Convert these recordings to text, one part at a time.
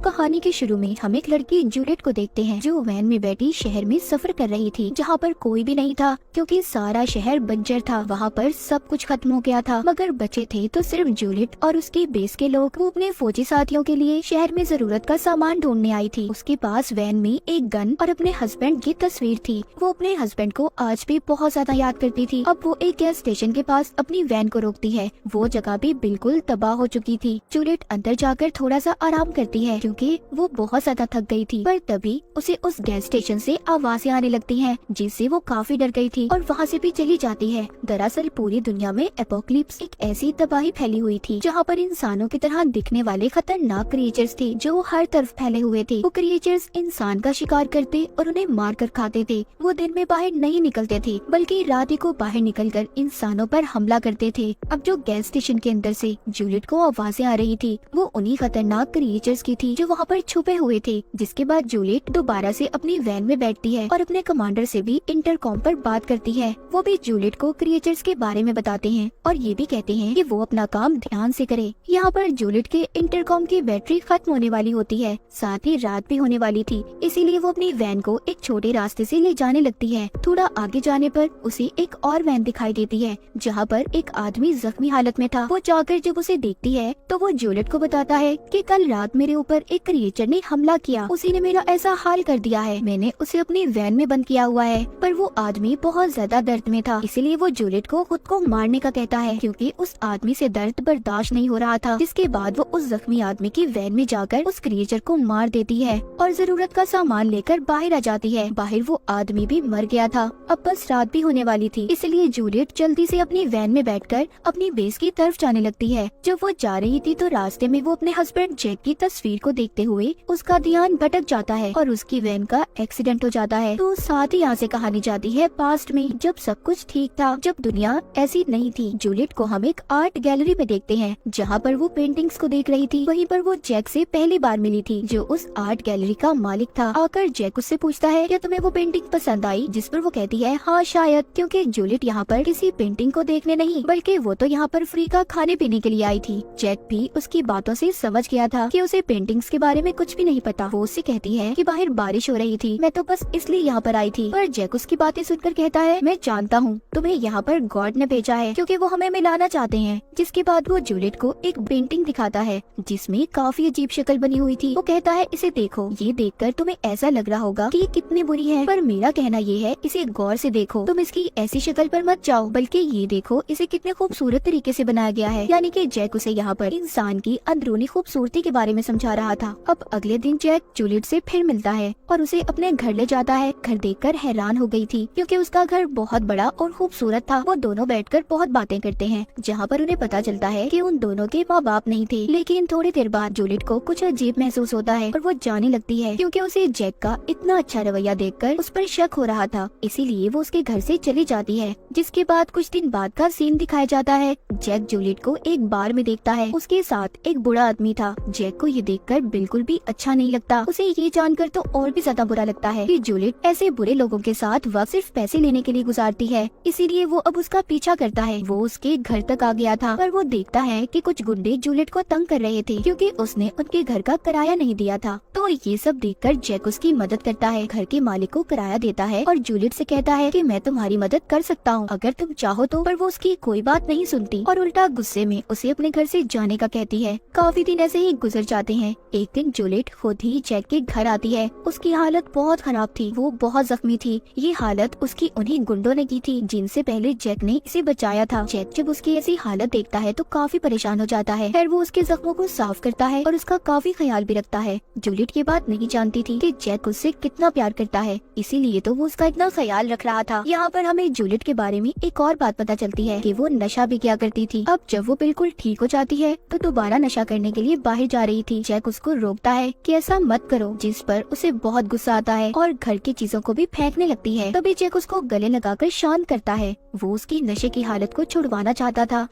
कहानी के शुरू में हम एक लड़की जूलियट को देखते हैं जो वैन में बैठी शहर में सफर कर रही थी, जहाँ पर कोई भी नहीं था क्योंकि सारा शहर बंजर था। वहाँ पर सब कुछ खत्म हो गया था, मगर बचे थे तो सिर्फ जूलियट और उसके बेस के लोग। वो अपने फौजी साथियों के लिए शहर में जरूरत का सामान ढूंढने आई थी। उसके पास वैन में एक गन और अपने हस्बैंड की तस्वीर थी। वो अपने हस्बैंड को आज भी बहुत ज्यादा याद करती थी। अब वो एक गैस स्टेशन के पास अपनी वैन को रोकती है। वो जगह भी बिल्कुल तबाह हो चुकी थी। जूलियट अंदर जाकर थोड़ा सा आराम करती है क्योंकि वो बहुत ज्यादा थक गई थी। पर तभी उसे उस गैस स्टेशन से आवाजें आने लगती हैं, जिससे वो काफी डर गई थी और वहाँ से भी चली जाती है। दरअसल पूरी दुनिया में एपोकलिप्स एक ऐसी तबाही फैली हुई थी जहाँ पर इंसानों की तरह दिखने वाले खतरनाक क्रिएचर्स थे जो हर तरफ फैले हुए थे। वो क्रिएचर्स इंसान का शिकार करते और उन्हें मार कर खाते थे। वो दिन में बाहर नहीं निकलते थे बल्कि रात ही को बाहर निकलकर इंसानों पर हमला करते थे। अब जो गैस स्टेशन के अंदर से जूलियट को आवाजें आ रही थी वो उन्हीं खतरनाक क्रिएचर्स की थी जो वहाँ पर छुपे हुए थे। जिसके बाद जूलियट दोबारा से अपनी वैन में बैठती है और अपने कमांडर से भी इंटरकॉम पर बात करती है। वो भी जूलियट को क्रिएचर्स के बारे में बताते हैं और ये भी कहते हैं कि वो अपना काम ध्यान से करे। यहाँ पर जूलियट के इंटरकॉम की बैटरी खत्म होने वाली होती है, साथ ही रात भी होने वाली थी, इसीलिए वो अपनी वैन को एक छोटे रास्ते से ले जाने लगती है। थोड़ा आगे जाने पर उसे एक और वैन दिखाई देती है जहाँ पर एक आदमी जख्मी हालत में था। वो जाकर जब उसे देखती है तो वो जूलियट को बताता है कि कल रात मेरे ऊपर एक क्रिएचर ने हमला किया, उसी ने मेरा ऐसा हाल कर दिया है। मैंने उसे अपनी वैन में बंद किया हुआ है, पर वो आदमी बहुत ज्यादा दर्द में था, इसीलिए वो जूलियट को खुद को मारने का कहता है क्योंकि उस आदमी से दर्द बर्दाश्त नहीं हो रहा था। जिसके बाद वो उस जख्मी आदमी की वैन में जाकर उस क्रिएचर को मार देती है और जरूरत का सामान लेकर बाहर आ जाती है। बाहर वो आदमी भी मर गया था। अब बस रात भी होने वाली थी, इसलिए जूलियट जल्दी से अपनी वैन में बैठकर अपनी बेस की तरफ जाने लगती है। जब वो जा रही थी तो रास्ते में वो अपने हस्बैंड जैक की तस्वीर को देखते हुए उसका ध्यान भटक जाता है और उसकी वैन का एक्सीडेंट हो जाता है। तो साथ ही यहाँ से कहानी जाती है पास्ट में, जब सब कुछ ठीक था, जब दुनिया ऐसी नहीं थी। जूलियट को हम एक आर्ट गैलरी में देखते हैं जहाँ पर वो पेंटिंग्स को देख रही थी। वहीं पर वो जैक से पहली बार मिली थी जो उस आर्ट गैलरी का मालिक था। आकर जैक उससे पूछता है क्या तुम्हें वो पेंटिंग पसंद आई, जिस पर वो कहती है हाँ शायद, क्योंकि जूलियट यहाँ पर किसी पेंटिंग को देखने नहीं बल्कि वो तो यहाँ पर फ्री का खाने पीने के लिए आई थी। जैक भी उसकी बातों से समझ गया था कि उसे पेंटिंग्स के बारे में कुछ भी नहीं पता। वो उससे कहती है कि बाहर बारिश हो रही थी, मैं तो बस इसलिए यहाँ पर आई थी। पर जैक उसकी बातें सुनकर कहता है मैं जानता हूँ तुम्हें यहाँ पर गॉड ने भेजा है क्योंकि वो हमें मिलाना चाहते हैं। जिसके बाद वो जूलियट को एक पेंटिंग दिखाता है जिसमें काफी अजीब शक्ल बनी हुई थी। वो कहता है इसे देखो, ये देखकर तुम्हें ऐसा लग रहा होगा कि ये कितनी बुरी है, पर मेरा कहना ये है इसे गौर से देखो, तुम इसकी ऐसी शक्ल पर मत जाओ बल्कि ये देखो इसे कितने खूबसूरत तरीके से बनाया गया है। यानी कि जैक उसे यहाँ पर इंसान की अंदरूनी खूबसूरती के बारे में समझा रहा था। अब अगले दिन जैक जूलियट से फिर मिलता है और उसे अपने घर ले जाता है। घर देखकर हैरान हो गई थी क्योंकि उसका घर बहुत बड़ा और खूबसूरत था। वो दोनों बैठकर बहुत बातें करते हैं जहाँ पर उन्हें पता चलता है कि उन दोनों के माँ बाप नहीं थे। लेकिन थोड़ी देर बाद जूलियट को कुछ अजीब महसूस होता है और वो जाने लगती है क्योंकि उसे जैक का इतना अच्छा रवैया देखकर उस पर शक हो रहा था, इसीलिए वो उसके घर से चली जाती है। जिसके बाद कुछ दिन बाद का सीन दिखाया जाता है। जैक जूलियट को एक बार में देखता है, उसके साथ एक बूढ़ा आदमी था। जैक को ये देखकर बिल्कुल भी अच्छा नहीं लगता। उसे ये जानकर तो और भी ज्यादा बुरा लगता है कि जूलियट ऐसे बुरे लोगों के साथ वक्त सिर्फ पैसे लेने के लिए गुजारती है, इसीलिए वो अब उसका पीछा करता है। वो उसके घर तक आ गया था पर वो देखता है कि कुछ गुंडे जूलियट को तंग कर रहे थे क्योंकि उसने उनके घर का किराया नहीं दिया था। तो ये सब देखकर जैक उसकी मदद करता है, घर के मालिक को किराया देता है और जूलियट से कहता है कि मैं तुम्हारी मदद कर सकता हूँ अगर तुम चाहो तो। पर वो उसकी कोई बात नहीं सुनती और उल्टा गुस्से में उसे अपने घर से जाने का कहती है। काफी दिन ऐसे ही गुजर जाते हैं। एक दिन जूलियट खुद ही जैक के घर आती है। उसकी हालत बहुत खराब थी, वो बहुत जख्मी थी। ये हालत उसकी उन्हीं गुंडों ने की थी जिनसे पहले जैक ने इसे बचाया था। जैक जब उसकी ऐसी हालत देखता है तो काफी परेशान हो जाता है। फिर वो उसके जख्मों को साफ करता है और उसका काफी ख्याल भी रखता है। जूलियट ये बात नहीं जानती थी कि जैक उससे कितना प्यार करता है, इसीलिए तो वो उसका इतना ख्याल रख रहा था। यहाँ पर हमें जूलियट के बारे में एक और बात पता चलती है कि वो नशा भी किया करती थी। अब जब वो बिल्कुल ठीक हो जाती है तो दोबारा नशा करने के लिए बाहर जा रही थी। जैक उसको रोकता है कि ऐसा मत करो, जिस पर उसे बहुत गुस्सा आता है और घर की चीजों को भी फेंकने लगती है। तभी जैक उसको गले लगाकर शांत करता है। वो उसकी नशे की हालत को छुड़वाना चाहता था।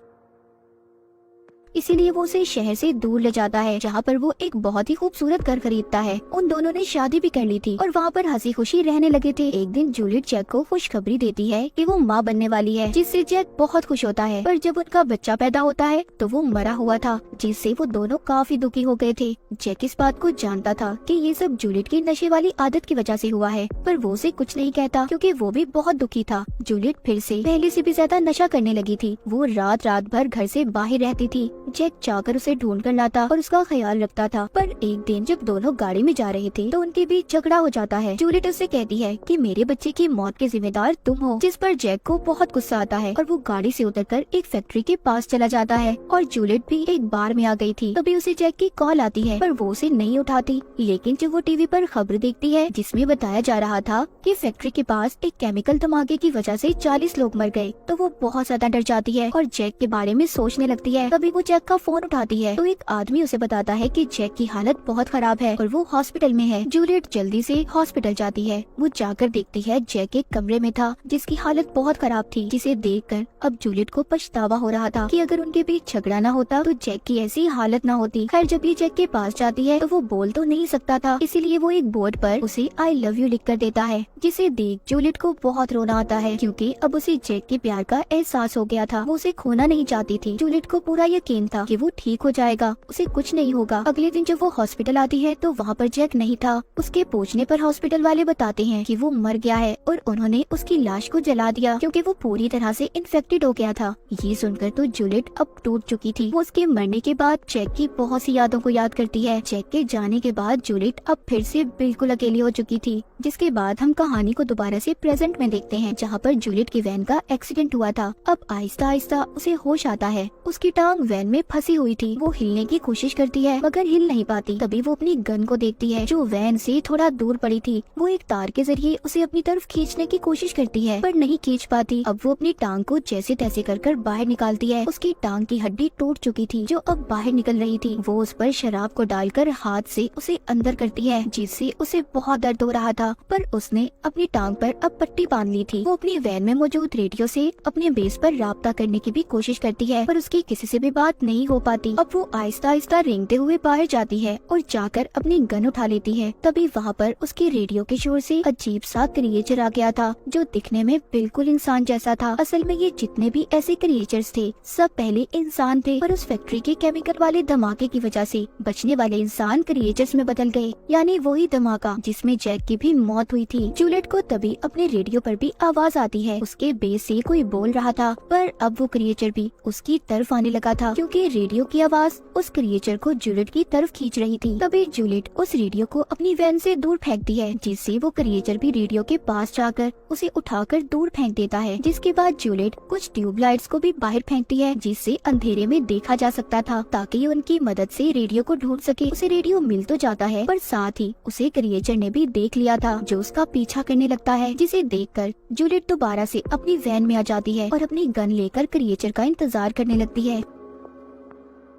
इसीलिए वो उसे शहर से दूर ले जाता है, जहाँ पर वो एक बहुत ही खूबसूरत घर खरीदता है। उन दोनों ने शादी भी कर ली थी और वहाँ पर हंसी खुशी रहने लगे थे। एक दिन जूलियट जैक को खुशखबरी देती है कि वो माँ बनने वाली है, जिससे जैक बहुत खुश होता है। पर जब उनका बच्चा पैदा होता है तो वो मरा हुआ था, जिससे वो दोनों काफी दुखी हो गए थे। जैक इस बात को जानता था कि ये सब जूलियट की नशे वाली आदत की वजह से हुआ है, पर वो उसे कुछ नहीं कहता क्योंकि वो भी बहुत दुखी था। जूलियट फिर से पहले से भी ज्यादा नशा करने लगी थी। वो रात रात भर घर से बाहर रहती थी। जैक जाकर उसे ढूंढ कर लाता और उसका ख्याल रखता था। पर एक दिन जब दोनों गाड़ी में जा रहे थे तो उनके बीच झगड़ा हो जाता है। जूलियट उससे कहती है कि मेरे बच्चे की मौत के जिम्मेदार तुम हो, जिस पर जैक को बहुत गुस्सा आता है और वो गाड़ी से उतरकर एक फैक्ट्री के पास चला जाता है। और जूलियट भी एक बार में आ गई थी। तभी उसे जैक की कॉल आती है, पर वो उसे नहीं उठाती। लेकिन जब वो टीवी पर खबर देखती है जिसमें बताया जा रहा था कि फैक्ट्री के पास एक केमिकल धमाके की वजह से 40 लोग मर गए, तो वो बहुत ज्यादा डर जाती है और जैक के बारे में सोचने लगती है। तभी वो जैक का फोन उठाती है तो एक आदमी उसे बताता है कि जैक की हालत बहुत खराब है और वो हॉस्पिटल में है। जूलियट जल्दी से हॉस्पिटल जाती है। वो जाकर देखती है जैक एक कमरे में था जिसकी हालत बहुत खराब थी, जिसे देखकर अब जूलियट को पछतावा हो रहा था कि अगर उनके बीच झगड़ा न होता तो जैक की ऐसी हालत न होती। खैर जब ये जैक के पास जाती है तो वो बोल तो नहीं सकता था, इसीलिए वो एक बोर्ड पर उसे आई लव यू लिख कर देता है, जिसे देख जूलियट को बहुत रोना आता है क्योंकि अब उसे जैक के प्यार का एहसास हो गया था। वो उसे खोना नहीं चाहती थी। जूलियट को पूरा यकीन था कि वो ठीक हो जाएगा, उसे कुछ नहीं होगा। अगले दिन जब वो हॉस्पिटल आती है तो वहाँ पर जैक नहीं था। उसके पूछने पर हॉस्पिटल वाले बताते हैं कि वो मर गया है और उन्होंने उसकी लाश को जला दिया क्योंकि वो पूरी तरह से इन्फेक्टेड हो गया था। ये सुनकर तो जूलियट अब टूट चुकी थी। वो उसके मरने के बाद जैक की बहुत सी यादों को याद करती है। जैक के जाने के बाद जूलियट अब फिर से बिल्कुल अकेली हो चुकी थी, जिसके बाद हम कहानी को दोबारा से प्रेजेंट में देखते हैं, जहाँ पर जूलियट की वैन का एक्सीडेंट हुआ था। अब आहिस्ता आहिस्ता उसे होश आता है। उसकी टांग वैन में फंसी हुई थी। वो हिलने की कोशिश करती है मगर हिल नहीं पाती। तभी वो अपनी गन को देखती है जो वैन से थोड़ा दूर पड़ी थी। वो एक तार के जरिए उसे अपनी तरफ खींचने की कोशिश करती है पर नहीं खींच पाती। अब वो अपनी टांग को जैसे तैसे कर बाहर निकालती है। उसकी टांग की हड्डी टूट चुकी थी जो अब बाहर निकल रही थी। वो उस पर शराब को डालकर हाथ से उसे अंदर करती है, जिससे उसे बहुत दर्द हो रहा था। पर उसने अपनी टांग पर अब पट्टी बांध ली थी। वो अपनी वैन में मौजूद रेडियो से अपने बेस पर राब्ता करने की भी कोशिश करती है पर उसकी किसी से भी बात नहीं हो पाती। अब वो आहिस्ता आहिस्ता रेंगते हुए बाहर जाती है और जाकर अपनी गन उठा लेती है। तभी वहाँ पर उसके रेडियो के शोर से अजीब सा क्रिएचर आ गया था जो दिखने में बिल्कुल इंसान जैसा था। असल में ये जितने भी ऐसे क्रिएचर्स थे सब पहले इंसान थे, पर उस फैक्ट्री के केमिकल वाले धमाके की वजह से बचने वाले इंसान क्रिएचर्स में बदल गए, यानी वही धमाका जिसमें जैक की भी मौत हुई थी। जूलियट को तभी अपने रेडियो पर भी आवाज आती है। उसके बेस से कोई बोल रहा था, पर अब वो क्रिएचर भी उसकी तरफ आने लगा था क्योंकि रेडियो की आवाज उस क्रिएचर को जूलियट की तरफ खींच रही थी। तभी जूलियट उस रेडियो को अपनी वैन से दूर फेंकती है, जिससे वो क्रिएचर भी रेडियो के पास जाकर उसे उठाकर दूर फेंक देता है। जिसके बाद जूलियट कुछ ट्यूबलाइट्स को भी बाहर फेंकती है जिससे अंधेरे में देखा जा सकता था, ताकि उनकी मदद से रेडियो को ढूंढ सके। उसे रेडियो मिल तो जाता है पर साथ ही उसे क्रिएचर ने भी देख लिया था जो उसका पीछा करने लगता है, जिसे देखकर जूलियट दोबारा से अपनी वैन में आ जाती है और अपनी गन लेकर क्रिएचर का इंतजार करने लगती है।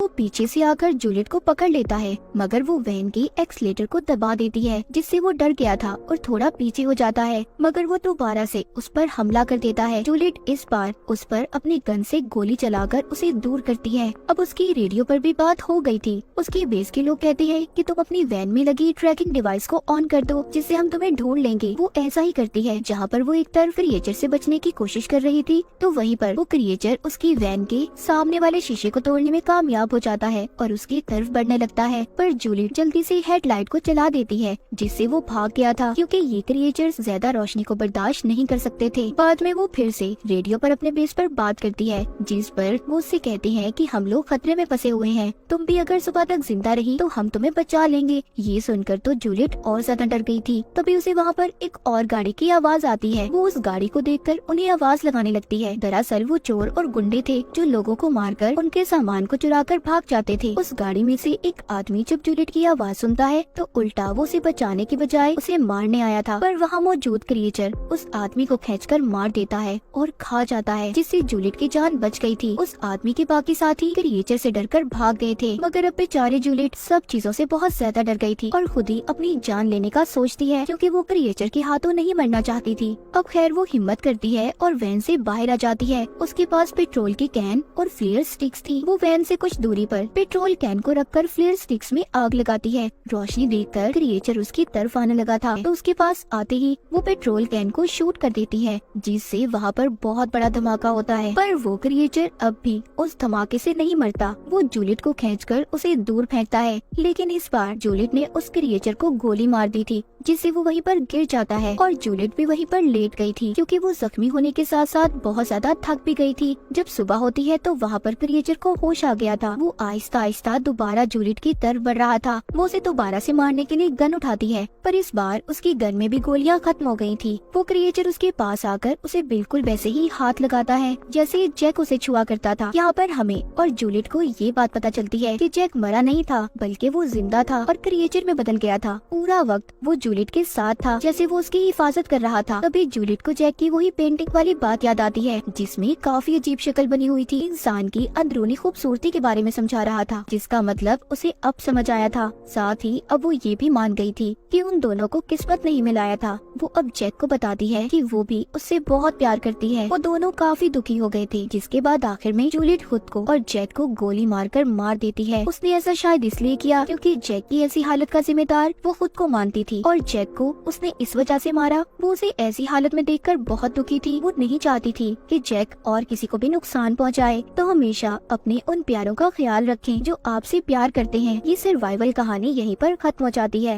वो पीछे से आकर जूलियट को पकड़ लेता है मगर वो वैन के एक्सीलेटर को दबा देती है, जिससे वो डर गया था और थोड़ा पीछे हो जाता है मगर वो दोबारा से उस पर हमला कर देता है। जूलियट इस बार उस पर अपनी गन से गोली चलाकर उसे दूर करती है। अब उसकी रेडियो पर भी बात हो गई थी। उसके बेस के लोग कहते हैं कि तुम अपनी वैन में लगी ट्रैकिंग डिवाइस को ऑन कर दो जिससे हम तुम्हें ढूंढ लेंगे। वो ऐसा ही करती है। जहाँ पर वो एक तरफ क्रिएचर से बचने की कोशिश कर रही थी तो वहीं पर वो क्रिएचर उसकी वैन के सामने वाले शीशे को तोड़ने में कामयाब हो जाता है और उसकी तरफ बढ़ने लगता है। पर जूलियट जल्दी से हेडलाइट को चला देती है जिससे वो भाग गया था क्योंकि ये क्रिएचर्स ज्यादा रोशनी को बर्दाश्त नहीं कर सकते थे। बाद में वो फिर से रेडियो पर अपने बेस पर बात करती है जिस पर वो उससे कहते हैं कि हम लोग खतरे में फंसे हुए हैं, तुम भी अगर सुबह तक जिंदा रही तो हम तुम्हें बचा लेंगे। ये सुनकर तो जूलियट और ज्यादा डर गई थी। तभी उसे वहाँ पर एक और गाड़ी की आवाज आती है। वो उस गाड़ी को देखकर उन्हें आवाज लगाने लगती है। दरअसल वो चोर और गुंडे थे जो लोगों को मारकर उनके सामान को चुराकर भाग जाते थे। उस गाड़ी में से एक आदमी जब जूलियट की आवाज सुनता है तो उल्टा वो उसे बचाने की बजाय उसे मारने आया था, पर वहाँ मौजूद क्रिएचर उस आदमी को खींचकर मार देता है और खा जाता है, जिससे जूलियट की जान बच गई थी। उस आदमी के बाकी साथी क्रिएचर से डरकर भाग गए थे मगर अब बेचारे जूलियट सब चीजों से बहुत ज्यादा डर गई थी और खुद ही अपनी जान लेने का सोचती है क्योंकि वो क्रिएचर के हाथों नहीं मरना चाहती थी। अब खैर वो हिम्मत करती है और वैन से बाहर आ जाती है। उसके पास पेट्रोल की कैन और फ्लेयर स्टिक्स थी। वो वैन से कुछ दूरी पर पेट्रोल कैन को रखकर फ्लेयर स्टिक्स में आग लगाती है। रोशनी देखकर क्रिएचर उसकी तरफ आने लगा था, तो उसके पास आते ही वो पेट्रोल कैन को शूट कर देती है, जिससे वहाँ पर बहुत बड़ा धमाका होता है। पर वो क्रिएचर अब भी उस धमाके से नहीं मरता। वो जूलियट को खींचकर उसे दूर फेंकता है, लेकिन इस बार जूलियट ने उस क्रिएचर को गोली मार दी थी, जिससे वो वहीं पर गिर जाता है और जूलियट भी वहीं पर लेट गई थी, क्योंकि वो जख्मी होने के साथ साथ बहुत ज्यादा थक भी गई थी। जब सुबह होती है तो वहाँ पर क्रिएचर को होश आ गया था। वो आहिस्ता आहिस्ता दोबारा जूलियट की तरफ बढ़ रहा था। वो उसे दोबारा से मारने के लिए गन उठाती है, पर इस बार उसकी गन में भी गोलियां खत्म हो गई थी। वो क्रिएचर उसके पास आकर उसे बिल्कुल वैसे ही हाथ लगाता है जैसे जैक उसे छुआ करता था। यहाँ पर हमें और जूलियट को ये बात पता चलती है कि जैक मरा नहीं था, बल्कि वो जिंदा था और क्रिएचर में बदल गया था। पूरा वक्त वो जूलियट के साथ था, जैसे वो उसकी हिफाजत कर रहा था। तभी जूलियट को जैक की वही पेंटिंग वाली बात याद आती है, जिसमें काफी अजीब शक्ल बनी हुई थी, इंसान की अंदरूनी खूबसूरती के बारे में समझा रहा था, जिसका मतलब उसे अब समझ आया था। साथ ही अब वो ये भी मान गई थी कि उन दोनों को किस्मत नहीं मिलाया था। वो अब जैक को बताती है कि वो भी उससे बहुत प्यार करती है। वो दोनों काफी दुखी हो गए थे, जिसके बाद आखिर में जूलियट खुद को और जैक को गोली मारकर मार देती है। उसने ऐसा शायद इसलिए किया क्योंकि जैक की ऐसी हालत का जिम्मेदार वो खुद को मानती थी, और जैक को उसने इस वजह से मारा। वो उसे ऐसी हालत में देखकर बहुत दुखी थी। वो नहीं चाहती थी कि जैक और किसी को भी नुकसान पहुंचाए। तो हमेशा अपने उन प्यारों का ख्याल रखें जो आपसे प्यार करते हैं। ये सर्वाइवल कहानी यहीं पर खत्म हो जाती है।